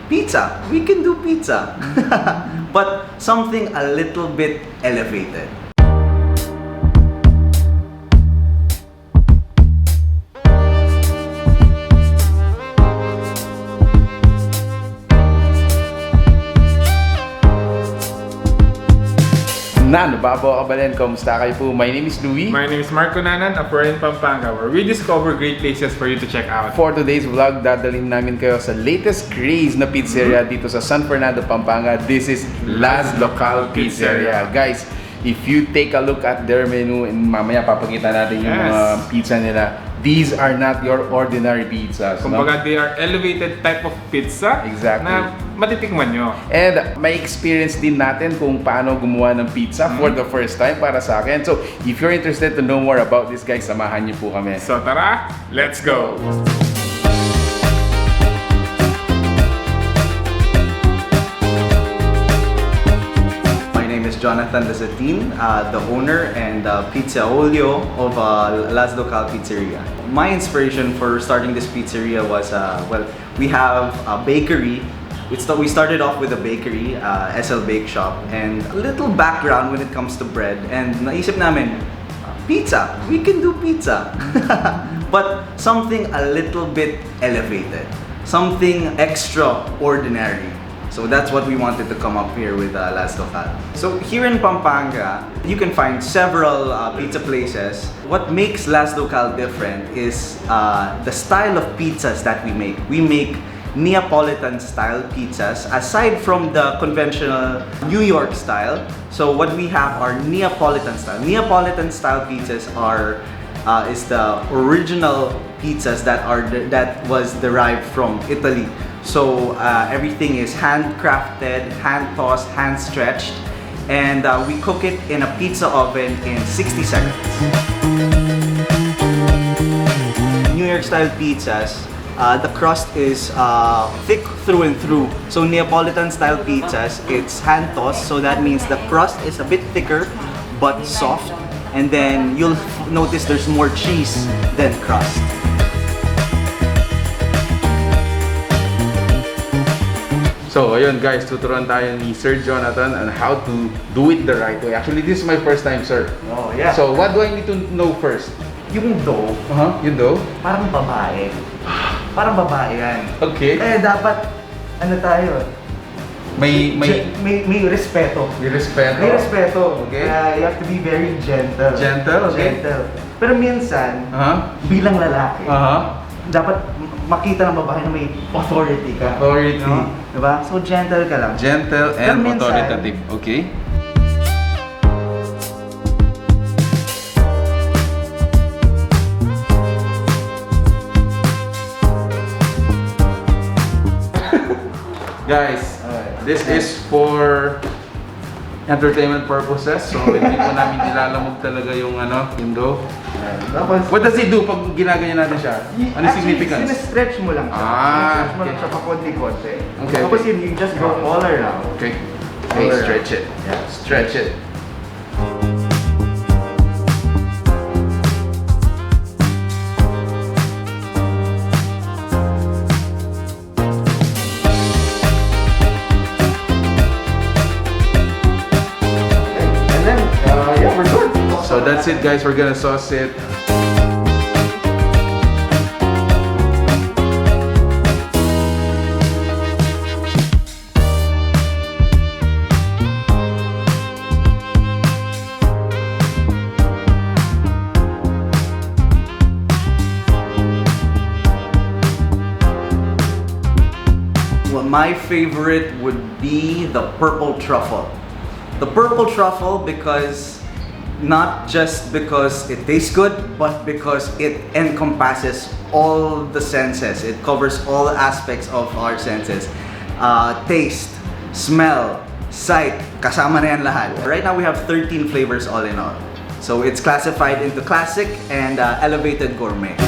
pizza. We can do pizza. But something a little bit elevated. Nan, Babo Kabalen, kamusta kayo po? My name is Louie. My name is Marco Nanan, a in Pampanga, where we discover great places for you to check out. For today's vlog, dadalhin namin kayo sa latest craze na pizzeria dito sa San Fernando, Pampanga. This is Laz Locale Pizzeria. Guys, if you take a look at their menu, and mamaya papakita natin yung mga pizza nila, these are not your ordinary pizzas. Kumbaga, they are elevated type of pizza. Exactly. Na matitikman nyo. And may experience din natin kung paano gumawa ng pizza for the first time para sa akin. So, if you're interested to know more about this, guys, samahan niyo po kami. So tara, let's go! Jonathan Lazatin, the owner and pizzaolio of Laz Locale Pizzeria. My inspiration for starting this pizzeria was, well, we have a bakery. We started off with a bakery, SL Bake Shop, and a little background when it comes to bread. And naisip namin, pizza, we can do pizza. But something a little bit elevated, something extraordinary. So that's what we wanted to come up here with Laz Locale. So here in Pampanga, you can find several pizza places. What makes Laz Locale different is the style of pizzas that we make. We make Neapolitan style pizzas aside from the conventional New York style. So what we have are Neapolitan style. Neapolitan style pizzas are is the original pizzas that was derived from Italy. So everything is handcrafted, hand-tossed, hand-stretched, and we cook it in a pizza oven in 60 seconds. New York style pizzas, the crust is thick through and through. So Neapolitan style pizzas, it's hand-tossed, so that means the crust is a bit thicker but soft, and then you'll notice there's more cheese than crust. So, ayun guys, tuturuan tayo ni Sir Jonathan on how to do it the right way. Actually, this is my first time, sir. Oh, yeah. So, what do I need to know first? Yung dough, Yung dough? parang babae. Parang babae yan. Okay. Eh, dapat, ano tayo? May respeto. May respeto. May respeto. Okay. You have to be very gentle. Gentle, okay. Gentle. Pero minsan, bilang lalaki, dapat makita ng babae na may authority ka. Authority. No? Diba? So, gentle ka lang. Gentle and minsan, authoritative. Okay. Guys, this is for entertainment purposes. So, hindi po namin nilalamog talaga yung yung dough. What does it do pag ginaganyan natin siya? Ano significance? Sinestretch mo lang siya. Sinestretch mo lang siya pa konti-konti. Okay. Tapos you just go all around. Okay. Okay, stretch it. Yeah. Stretch it. So that's it, guys. We're gonna sauce it. Well, my favorite would be the purple truffle. The purple truffle because not just because it tastes good, but because it encompasses all the senses. It covers all aspects of our senses. Taste, smell, sight, kasama na yan lahat. Right now we have 13 flavors all in all. So it's classified into classic and elevated gourmet.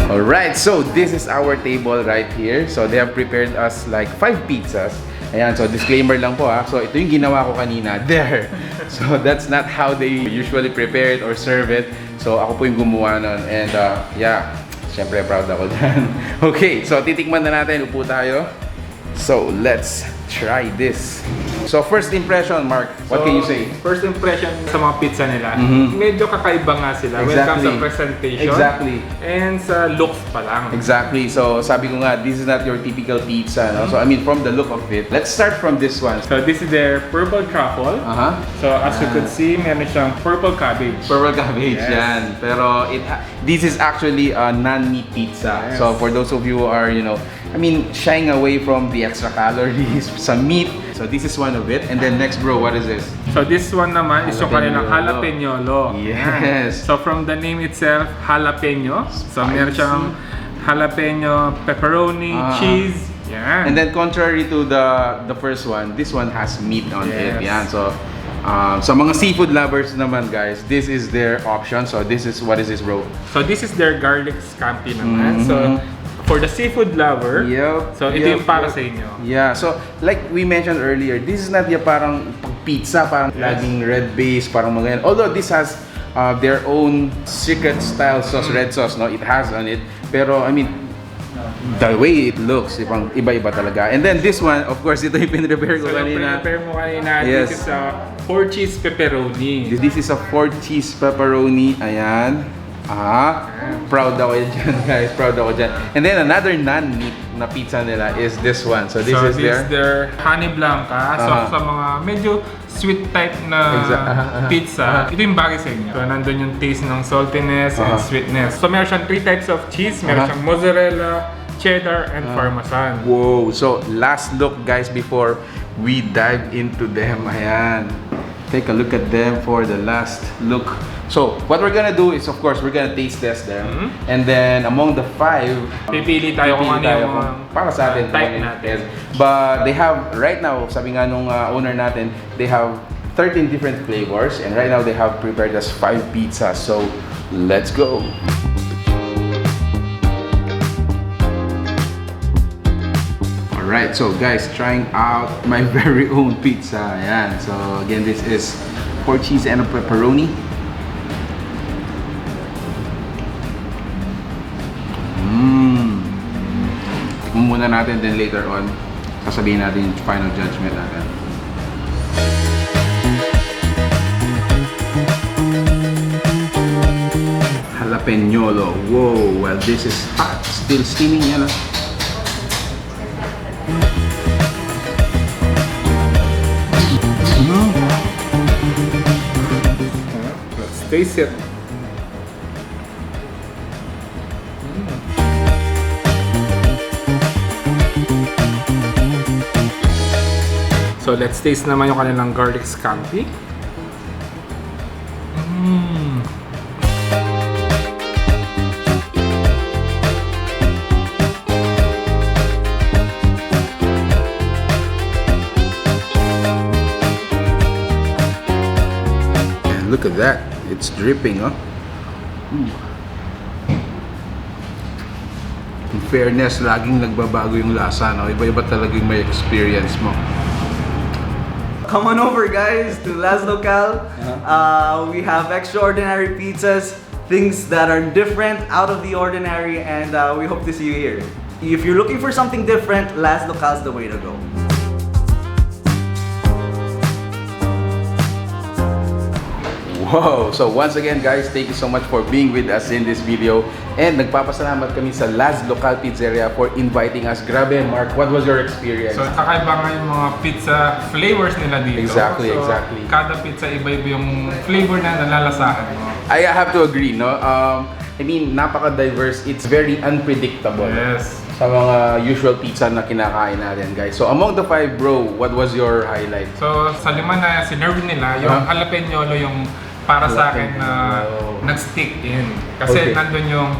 Alright, so this is our table right here. So they have prepared us like 5 pizzas. Ayan, so disclaimer lang po ha. So ito yung ginawa ko kanina. There. So that's not how they usually prepare it or serve it. So ako po yung gumawa nun. And yeah, syempre proud ako dyan. Okay, so titikman na natin. Upo tayo. So let's try this. So first impression, Mark, what can you say? First impression sa mga pizza nila, Mhm. medyo kakaiba nga sila when it comes Exactly. sa presentation Exactly. and sa looks pa lang. Exactly. So sabi ko nga, this is not your typical pizza. No? So I mean, from the look of it, let's start from this one. So this is their purple truffle. So as you could see, meron siyang purple cabbage. Purple cabbage, Yes. yan. Pero this is actually a non-meat pizza. Yes. So for those of you who are, you know, I mean, shying away from the extra calories, some meat. So this is one of it. And then next, bro, what is this? So this one naman is yung kanilang Jalapeñolo. jalapeñolo. Yes. So from the name itself, jalapeno. So meron siyang jalapeno, pepperoni, cheese. Yan. And then contrary to the first one, this one has meat on it. Yes. Yan. So sa mga seafood lovers naman, guys, this is their option. So this is, what is this, bro? So this is their garlic scampi naman. So for the seafood lover, so ito yung para sa inyo. Yeah, so like we mentioned earlier, this is not yung parang pizza, parang laging red base, parang mga yan. Although this has their own secret style sauce, red sauce, no? It has on it. Pero I mean, the way it looks, ibang iba-iba talaga. And then this one, of course, ito yung pinrepare ko So yung kanina. prepare mo kanina, Yes. this is a 4 cheese pepperoni. This is a 4 cheese pepperoni. Ayan. Proud ako dyan, guys. Proud ako dyan. And then another non-meat na pizza nila is this one. So this is their honey blanca. So sa mga medyo sweet type na pizza, ito yung bagay sa inyo. So nandun yung taste ng saltiness and sweetness. So meron siyang 3 types of cheese. Meron siyang mozzarella, cheddar, and parmesan. Whoa! So last look, guys, before we dive into them. Ayan. Take a look at them for the last look. So what we're gonna do is, of course, we're gonna taste test them. And then among the 5, Pipili tayo kung ano yung para sa atin type natin. But they have, right now, sabi nga nung owner natin, they have 13 different flavors. And right now they have prepared us 5 pizzas. So let's go! Alright, so guys, trying out my very own pizza. Ayan. So again, this is 4 cheese and a pepperoni. Tikman muna natin, then later on, sasabihin natin yung final judgment natin. Jalapeñolo. Whoa, well this is hot. Still steaming yan. Let's taste it. So let's taste naman yung kanilang garlic scampi. And look at that. It's dripping, huh? In fairness, laging nagbabago yung lasa, no? Iba-iba talaga yung may experience mo. Come on over, guys, to Laz Locale. We have extraordinary pizzas, things that are different, out of the ordinary, and we hope to see you here. If you're looking for something different, Laz Locale is the way to go. Wow! So once again, guys, thank you so much for being with us in this video. And nagpapasalamat kami sa Laz Locale Pizzeria for inviting us. Grabe, Mark, what was your experience? So kakaiba nga yung mga pizza flavors nila dito. Exactly, so, exactly. Kada pizza iba-iba yung flavor na nalalasahan mo. I have to agree, no? I mean, napaka-diverse. It's very unpredictable. Yes. Sa mga usual pizza na kinakain natin, guys. So among the 5, bro, what was your highlight? So sa 5 na sinerve nila, yung jalapeñolo yung para sa akin na nag-stick in. Kasi nandun yung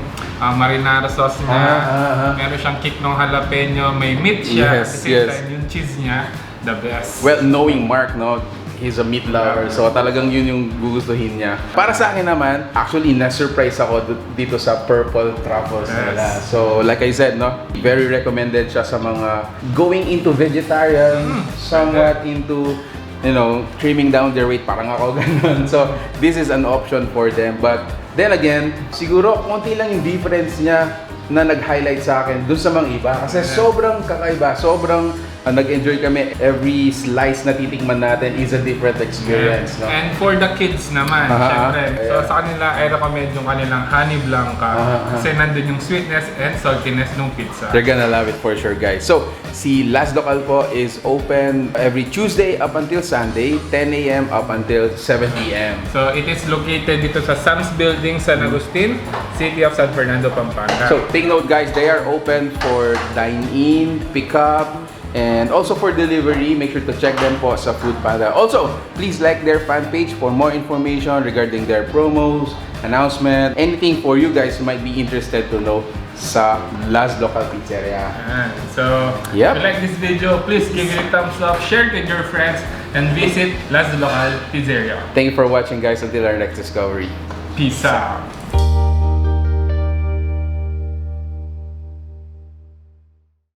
marinara sauce niya, meron siyang kick ng jalapeno, may meat siya, at the same time yung cheese niya, the best. Well, knowing Mark, no, he's a meat lover, so talagang yun yung gugustuhin niya. Para sa akin naman, actually, na-surprise ako dito sa purple truffles nila. So, like I said, no, very recommended siya sa mga going into vegetarian, somewhat into you know, trimming down their weight, parang ako ganun. So, this is an option for them. But then again, siguro konti lang yung difference niya na nag-highlight sa akin dun sa mga iba. Kasi sobrang kakaiba, sobrang nag-enjoy kami. Every slice na titikman natin is a different experience. No? And for the kids naman, syempre. So sa kanila, ay recommend yung kanilang honey blanca. Kasi nandun yung sweetness and saltiness ng pizza. They're gonna love it for sure, guys. So, si Laz Locale po is open every Tuesday up until Sunday, 10 a.m. up until 7 p.m. So it is located dito sa Sam's Building, San Agustin, City of San Fernando, Pampanga. So, take note, guys, they are open for dine-in, pick-up, and also for delivery. Make sure to check them po sa Foodpanda. Also, please like their fan page for more information regarding their promos, announcement, anything for you guys who might be interested to know sa Laz Locale Pizzeria. So, if you like this video, please give it a thumbs up, share it with your friends, and visit Laz Locale Pizzeria. Thank you for watching, guys. Until our next discovery. Peace out.